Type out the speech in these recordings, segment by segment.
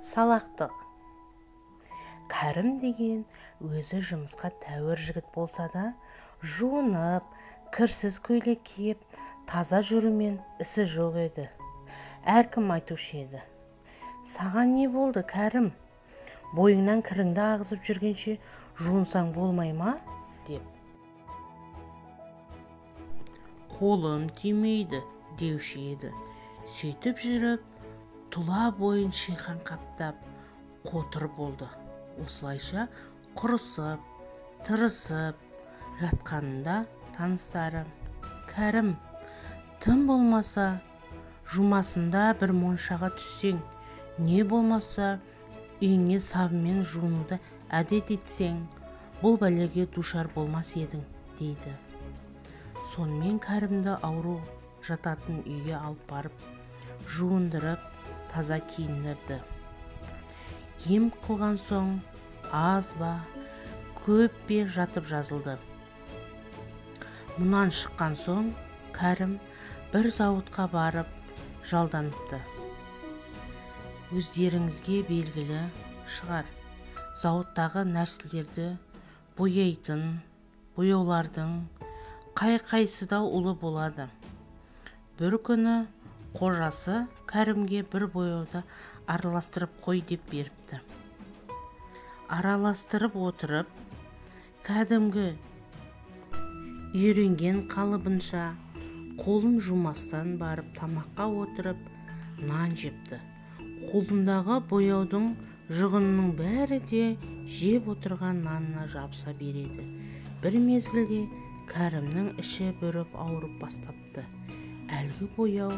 салақтық. Кәрім деген өзі жұмысқа тәуір жігіт болса да, жуынып, кірсіз көйлек киіп, таза жүрумен ісі жоқ еді. Әркім айтушы еді: «Саған не болды, Кәрім? Бойыңнан кіріңді ағызып жүргенше жуынсаң болмай ма?» деп. «Қолым тимейді» деуші еді. Сөйтіп жүріп, тұла бойын шиқан қаптап, қотыр болды. Осылайша құрысып, тырысып жатқанында таныстары: «Кәрім, тым болмаса жұмасында бір моншаға түссең, не болмаса үйіңе сабынмен жуынуды әдет етсең, бұл бәлеге душар болмас едің» дейді. Сонымен Кәрімді ауру жататын үйге алып барып, жуындырып, таза киіндірді. Ем қылған соң аз ба, көп пе жатып жазылды. Мұнан шыққан соң Кәрім бір зауытқа барып жалданыпты. Өздеріңізге белгілі шығар, зауыттағы нәрселерді бояйтын бояулардың қай-қайсы да ұлы болады. Бір күні қожасы Кәрімге бір бояуды араластырып қой деп беріпті. Араластырып отырып, кәдімгі үйренген қалыбынша қолын жумастан барып тамаққа отырып нан жепті. Қолындағы бояудың жұғынының бәрі де жеп отырған нанына жабыса береді. Бір мезгілде Кәрімнің іші бүріп ауырып бастапты. Әлгі бояу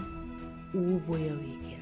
у бояу екен.